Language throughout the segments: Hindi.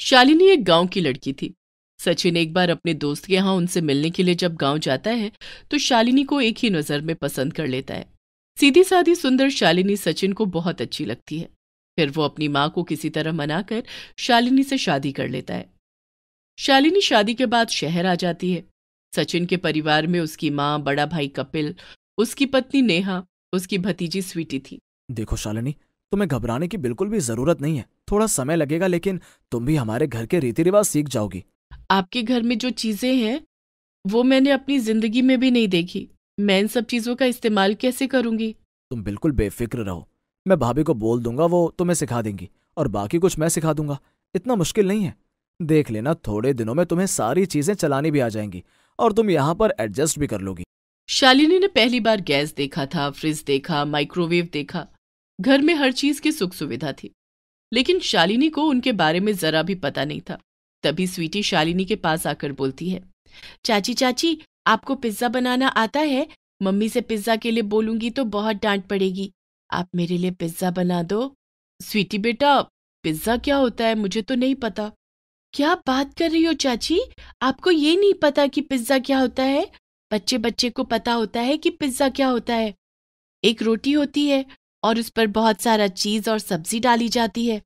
शालिनी एक गांव की लड़की थी। सचिन एक बार अपने दोस्त के यहाँ उनसे मिलने के लिए जब गांव जाता है तो शालिनी को एक ही नजर में पसंद कर लेता है। सीधी सादी सुंदर शालिनी सचिन को बहुत अच्छी लगती है। फिर वो अपनी माँ को किसी तरह मनाकर शालिनी से शादी कर लेता है। शालिनी शादी के बाद शहर आ जाती है। सचिन के परिवार में उसकी माँ, बड़ा भाई कपिल, उसकी पत्नी नेहा, उसकी भतीजी स्वीटी थी। देखो शालिनी, तुम्हें घबराने की बिल्कुल भी जरूरत नहीं है। थोड़ा समय लगेगा, लेकिन तुम भी हमारे घर के रीति रिवाज सीख जाओगी। आपके घर में जो चीजें हैं वो मैंने अपनी जिंदगी में भी नहीं देखी। मैं इन सब चीजों का इस्तेमाल कैसे करूंगी? तुम बिल्कुल बेफिक्र रहो। मैं भाभी को बोल दूंगा, वो तुम्हें सिखा देंगी, और बाकी कुछ मैं सिखा दूंगा। इतना मुश्किल नहीं है। देख लेना, थोड़े दिनों में तुम्हें सारी चीजें चलानी भी आ जाएंगी और तुम यहाँ पर एडजस्ट भी कर लोगी। शालिनी ने पहली बार गैस देखा था, फ्रिज देखा, माइक्रोवेव देखा। घर में हर चीज की सुख सुविधा थी, लेकिन शालिनी को उनके बारे में जरा भी पता नहीं था। तभी स्वीटी शालिनी के पास आकर बोलती है, चाची चाची, आपको पिज्जा बनाना आता है? मम्मी से पिज्जा के लिए बोलूंगी तो बहुत डांट पड़ेगी। आप मेरे लिए पिज्जा बना दो। स्वीटी बेटा, पिज्जा क्या होता है मुझे तो नहीं पता। क्या बात कर रही हो चाची? आपको ये नहीं पता कि पिज्जा क्या होता है? बच्चे बच्चे को पता होता है कि पिज्जा क्या होता है। एक रोटी होती है और उस पर बहुत सारा चीज और सब्जी डाली जाती है।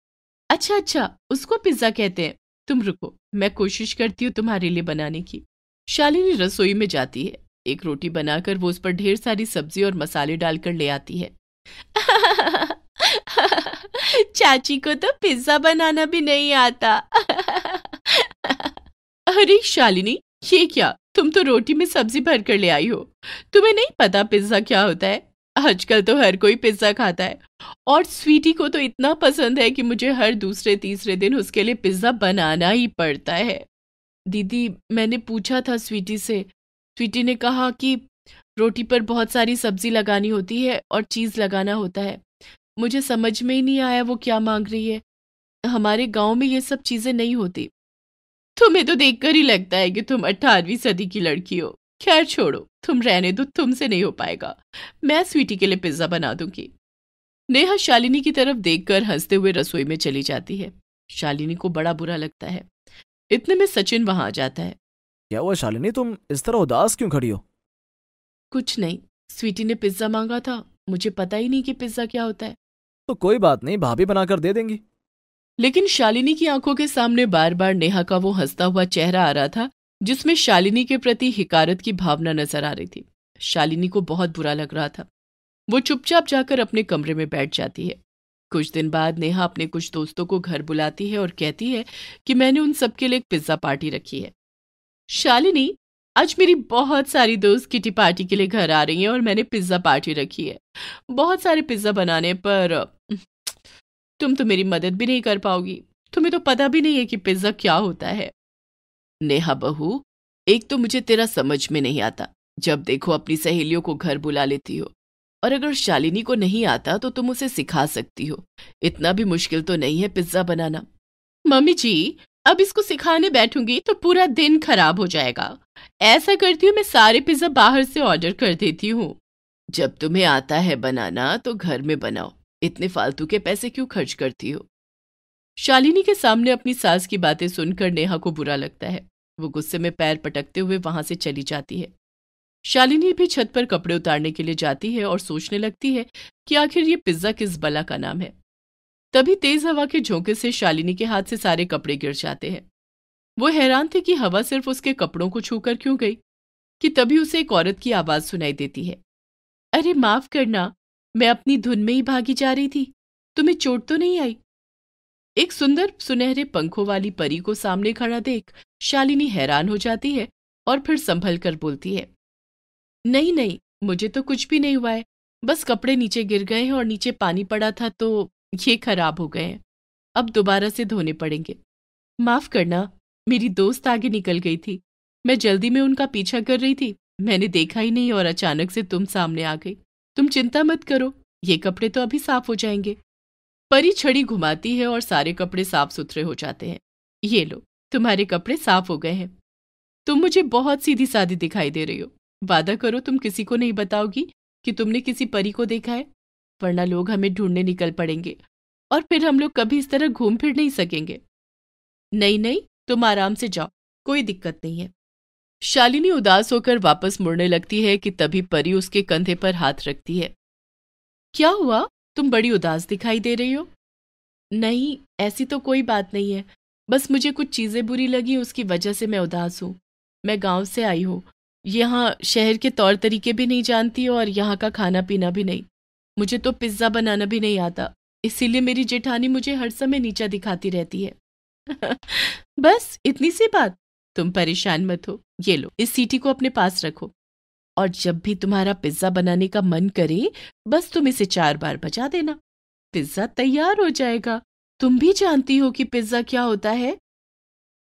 अच्छा अच्छा, उसको पिज्जा कहते हैं। तुम रुको, मैं कोशिश करती हूँ तुम्हारे लिए बनाने की। शालिनी रसोई में जाती है। एक रोटी बनाकर वो उस पर ढेर सारी सब्जी और मसाले डालकर ले आती है। चाची को तो पिज्जा बनाना भी नहीं आता। अरे शालिनी, ये क्या? तुम तो रोटी में सब्जी भर कर ले आई हो। तुम्हें नहीं पता पिज्जा क्या होता है? आजकल तो हर कोई पिज्जा खाता है, और स्वीटी को तो इतना पसंद है कि मुझे हर दूसरे तीसरे दिन उसके लिए पिज्जा बनाना ही पड़ता है। दीदी, मैंने पूछा था स्वीटी से। स्वीटी ने कहा कि रोटी पर बहुत सारी सब्जी लगानी होती है और चीज लगाना होता है। मुझे समझ में ही नहीं आया वो क्या मांग रही है। हमारे गांव में ये सब चीजें नहीं होती। तुम्हें तो देखकर ही लगता है कि तुम 18वीं सदी की लड़की हो। खैर छोड़ो, तुम रहने दो, तुमसे नहीं हो पाएगा। मैं स्वीटी के लिए पिज्जा बना दूंगी। नेहा शालिनी की तरफ देखकर हंसते हुए रसोई में चली जाती है। शालिनी को बड़ा बुरा लगता है। इतने में सचिन वहां आ जाता है। क्या हुआ शालिनी, तुम इस तरह उदास क्यों खड़ी हो? कुछ नहीं, स्वीटी ने पिज्जा मांगा था, मुझे पता ही नहीं कि पिज्जा क्या होता है। तो कोई बात नहीं, भाभी बनाकर दे देंगी। लेकिन शालिनी की आंखों के सामने बार बार नेहा का वो हंसता हुआ चेहरा आ रहा था, जिसमें शालिनी के प्रति हिकारत की भावना नजर आ रही थी। शालिनी को बहुत बुरा लग रहा था। वो चुपचाप जाकर अपने कमरे में बैठ जाती है। कुछ दिन बाद नेहा अपने कुछ दोस्तों को घर बुलाती है और कहती है कि मैंने उन सबके लिए एक पिज्जा पार्टी रखी है। शालिनी, आज मेरी बहुत सारी दोस्त किटी पार्टी के लिए घर आ रही हैं और मैंने पिज्जा पार्टी रखी है। बहुत सारे पिज्जा बनाने पर तुम तो मेरी मदद भी नहीं कर पाओगी। तुम्हें तो पता भी नहीं है कि पिज्जा क्या होता है। नेहा बहू, एक तो मुझे तेरा समझ में नहीं आता। जब देखो अपनी सहेलियों को घर बुला लेती हो, और अगर शालिनी को नहीं आता तो तुम उसे सिखा सकती हो। इतना भी मुश्किल तो नहीं है पिज्जा बनाना। मम्मी जी, अब इसको सिखाने बैठूंगी तो पूरा दिन खराब हो जाएगा। ऐसा करती हूँ, मैं सारे पिज्जा बाहर से ऑर्डर कर देती हूँ। जब तुम्हें आता है बनाना तो घर में बनाओ। इतने फालतू के पैसे क्यों खर्च करती हो? शालिनी के सामने अपनी सास की बातें सुनकर नेहा को बुरा लगता है। वो गुस्से में पैर पटकते हुए वहां से चली जाती है। शालिनी भी छत पर कपड़े उतारने के लिए जाती है और सोचने लगती है कि आखिर ये पिज्जा किस बला का नाम है। तभी तेज हवा के झोंके से शालिनी के हाथ से सारे कपड़े गिर जाते हैं। वो हैरान थी कि हवा सिर्फ उसके कपड़ों को छूकर क्यों गई, कि तभी उसे एक औरत की आवाज सुनाई देती है। अरे माफ करना, मैं अपनी धुन में ही भागी जा रही थी। तुम्हें चोट तो नहीं आई? एक सुंदर सुनहरे पंखों वाली परी को सामने खड़ा देख शालिनी हैरान हो जाती है और फिर संभल कर बोलती है, नहीं नहीं, मुझे तो कुछ भी नहीं हुआ है। बस कपड़े नीचे गिर गए हैं और नीचे पानी पड़ा था तो ये खराब हो गए हैं। अब दोबारा से धोने पड़ेंगे। माफ करना, मेरी दोस्त आगे निकल गई थी। मैं जल्दी में उनका पीछा कर रही थी, मैंने देखा ही नहीं और अचानक से तुम सामने आ गई। तुम चिंता मत करो, ये कपड़े तो अभी साफ हो जाएंगे। परी छड़ी घुमाती है और सारे कपड़े साफ सुथरे हो जाते हैं। ये लो, तुम्हारे कपड़े साफ हो गए हैं। तुम मुझे बहुत सीधी सादी दिखाई दे रही हो। वादा करो तुम किसी को नहीं बताओगी कि तुमने किसी परी को देखा है, वरना लोग हमें ढूंढने निकल पड़ेंगे और फिर हम लोग कभी इस तरह घूम फिर नहीं सकेंगे। नहीं नहीं, तुम आराम से जाओ, कोई दिक्कत नहीं है। शालिनी उदास होकर वापस मुड़ने लगती है कि तभी परी उसके कंधे पर हाथ रखती है। क्या हुआ, तुम बड़ी उदास दिखाई दे रही हो? नहीं, ऐसी तो कोई बात नहीं है, बस मुझे कुछ चीजें बुरी लगी, उसकी वजह से मैं उदास हूँ। मैं गांव से आई हूँ, यहाँ शहर के तौर तरीके भी नहीं जानती और यहाँ का खाना पीना भी नहीं। मुझे तो पिज्ज़ा बनाना भी नहीं आता, इसीलिए मेरी जेठानी मुझे हर समय नीचा दिखाती रहती है। बस इतनी सी बात, तुम परेशान मत हो, ये लो, इस सीटी को अपने पास रखो और जब भी तुम्हारा पिज्ज़ा बनाने का मन करे बस तुम इसे 4 बार बजा देना, पिज्ज़ा तैयार हो जाएगा। तुम भी जानती हो कि पिज्ज़ा क्या होता है?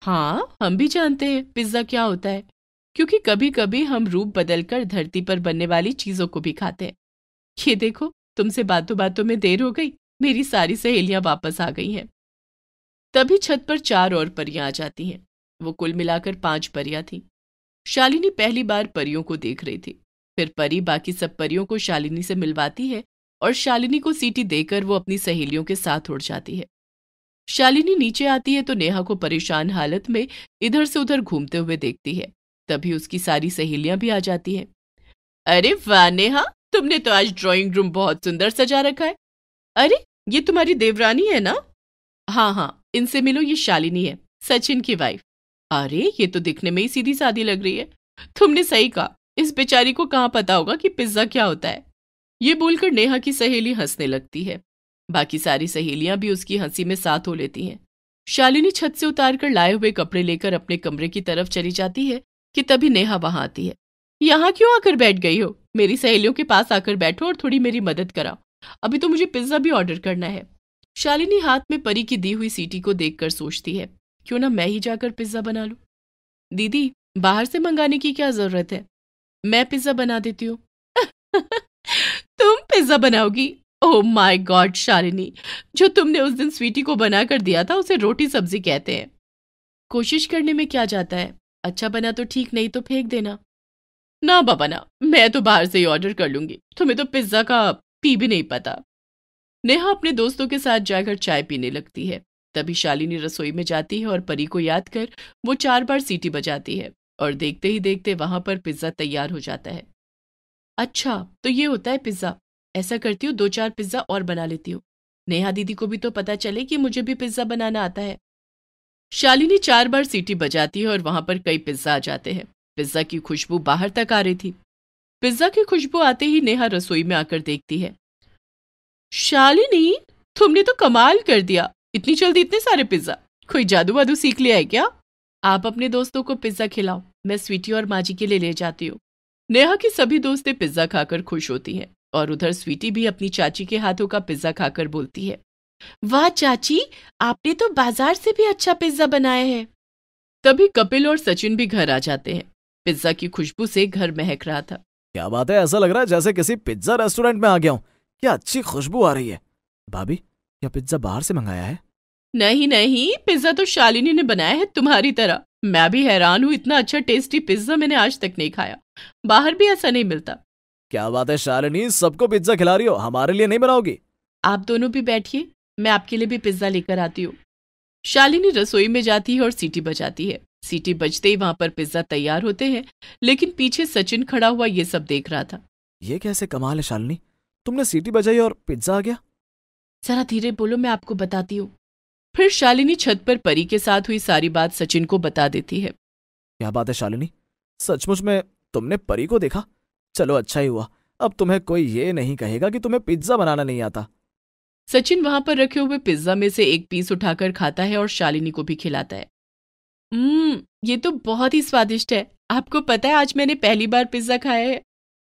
हाँ, हम भी जानते हैं पिज्ज़ा क्या होता है, क्योंकि कभी कभी हम रूप बदलकर धरती पर बनने वाली चीज़ों को भी खाते हैं। ये देखो, तुमसे बातों बातों में देर हो गई, मेरी सारी सहेलियां वापस आ गई हैं। तभी छत पर 4 और परियां आ जाती हैं। वो कुल मिलाकर 5 परियां थीं। शालिनी पहली बार परियों को देख रही थी। फिर परी बाकी सब परियों को शालिनी से मिलवाती है और शालिनी को सीटी देकर वो अपनी सहेलियों के साथ उड़ जाती है। शालिनी नीचे आती है तो नेहा को परेशान हालत में इधर से उधर घूमते हुए देखती है। तभी उसकी सारी सहेलियां भी आ जाती हैं। अरे वाह नेहा, तुमने तो आज ड्राइंग रूम बहुत सुंदर सजा रखा है। अरे, ये तुम्हारी देवरानी है ना? हाँ हाँ, इनसे मिलो, ये शालिनी है, सचिन की वाइफ। अरे, ये तो दिखने में ही सीधी सादी लग रही है। तुमने सही कहा, इस बेचारी को कहाँ पता होगा कि पिज्जा क्या होता है। ये बोलकर नेहा की सहेली हंसने लगती है। बाकी सारी सहेलियां भी उसकी हंसी में साथ हो लेती हैं। शालिनी छत से उतारकर लाए हुए कपड़े लेकर अपने कमरे की तरफ चली जाती है कि तभी नेहा वहां आती है। यहाँ क्यों आकर बैठ गई हो? मेरी सहेलियों के पास आकर बैठो और थोड़ी मेरी मदद कराओ, अभी तो मुझे पिज्जा भी ऑर्डर करना है। शालिनी हाथ में परी की दी हुई सीटी को देखकर सोचती है, क्यों ना मैं ही जाकर पिज्जा बना लूं। दीदी, बाहर से मंगाने की क्या जरूरत है, मैं पिज्जा बना देती हूँ। तुम पिज्जा बनाओगी? ओह माय गॉड शालिनी, जो तुमने उस दिन स्वीटी को बनाकर दिया था उसे रोटी सब्जी कहते हैं। कोशिश करने में क्या जाता है, अच्छा बना तो ठीक, नहीं तो फेंक देना। ना बाबा ना, मैं तो बाहर से ही ऑर्डर कर लूंगी, तुम्हें तो पिज्जा का पी भी नहीं पता। नेहा अपने दोस्तों के साथ जाकर चाय पीने लगती है। तभी शालिनी रसोई में जाती है और परी को याद कर वो 4 बार सीटी बजाती है और देखते ही देखते वहां पर पिज्जा तैयार हो जाता है। अच्छा, तो ये होता है पिज्जा। ऐसा करती हूँ, 2-4 पिज्जा और बना लेती हूँ, नेहा दीदी को भी तो पता चले कि मुझे भी पिज्जा बनाना आता है। शालिनी 4 बार सीटी बजाती है और वहां पर कई पिज्जा आ जाते हैं। पिज्जा की खुशबू बाहर तक आ रही थी। पिज्जा की खुशबू आते ही नेहा रसोई में आकर देखती है। शालिनी, तुमने तो कमाल कर दिया, इतनी जल्दी इतने सारे पिज्जा, कोई जादू वादू सीख लिया है क्या? आप अपने दोस्तों को पिज्जा खिलाओ, मैं स्वीटी और माजी के लिए ले जाती हूँ। नेहा की सभी दोस्तें पिज्जा खाकर खुश होती हैं और उधर स्वीटी भी अपनी चाची के हाथों का पिज्जा खाकर बोलती है, वाह चाची, आपने तो बाजार से भी अच्छा पिज्जा बनाया है। तभी कपिल और सचिन भी घर आ जाते हैं। पिज्जा की खुशबू से घर महक रहा था। क्या बात है, ऐसा लग रहा है जैसे किसी पिज्जा रेस्टोरेंट में आ गया हूँ। क्या अच्छी खुशबू आ रही है। भाभी, क्या पिज्जा बाहर से मंगाया है? नहीं नहीं, पिज्जा तो शालिनी ने बनाया है तुम्हारी तरह। मैं भी हैरान हूँ, इतना अच्छा टेस्टी पिज्जा मैंने आज तक नहीं खाया, बाहर भी ऐसा नहीं मिलता। क्या बात है शालिनी, सबको पिज्जा खिला रही हो, हमारे लिए नहीं बनाओगी? आप दोनों भी बैठिए, मैं आपके लिए भी पिज्जा लेकर आती हूँ। शालिनी रसोई में जाती है और सीटी बजाती है। सीटी बजते ही वहां पर पिज्जा तैयार होते हैं, लेकिन पीछे सचिन खड़ा हुआ ये सब देख रहा था। ये कैसे कमाल है शालिनी, तुमने सीटी बजाई और पिज्जा आ गया? जरा धीरे बोलो, मैं आपको बताती हूँ। फिर शालिनी छत पर परी के साथ हुई सारी बात सचिन को बता देती है। क्या बात है शालिनी, सचमुच में तुमने परी को देखा? चलो अच्छा ही हुआ, अब तुम्हें कोई ये नहीं कहेगा कि तुम्हें पिज्जा बनाना नहीं आता। सचिन वहां पर रखे हुए पिज्जा में से एक पीस उठाकर खाता है और शालिनी को भी खिलाता है। ये तो बहुत ही स्वादिष्ट है। आपको पता है, आज मैंने पहली बार पिज्जा खाया है।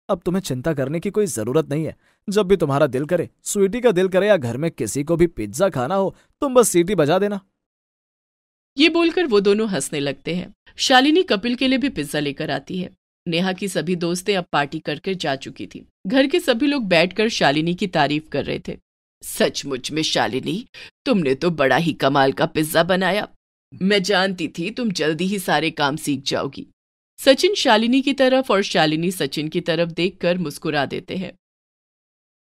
अब तुम्हें चिंता करने की कोई जरूरत नहीं है। जब भी तुम्हारा दिल करे, स्वीटी का दिल करे या घर में किसी को भी पिज्जा खाना हो, तुम बस सीटी बजा देना। ये बोलकर वो दोनों हंसने लगते हैं। शालिनी कपिल के लिए भी पिज्जा लेकर आती है। नेहा की सभी दोस्तें अब पार्टी करके जा चुकी थी। घर के सभी लोग बैठकर शालिनी की तारीफ कर रहे थे। सचमुच में शालिनी, तुमने तो बड़ा ही कमाल का पिज्जा बनाया। मैं जानती थी तुम जल्दी ही सारे काम सीख जाओगी। सचिन शालिनी की तरफ और शालिनी सचिन की तरफ देखकर मुस्कुरा देते हैं।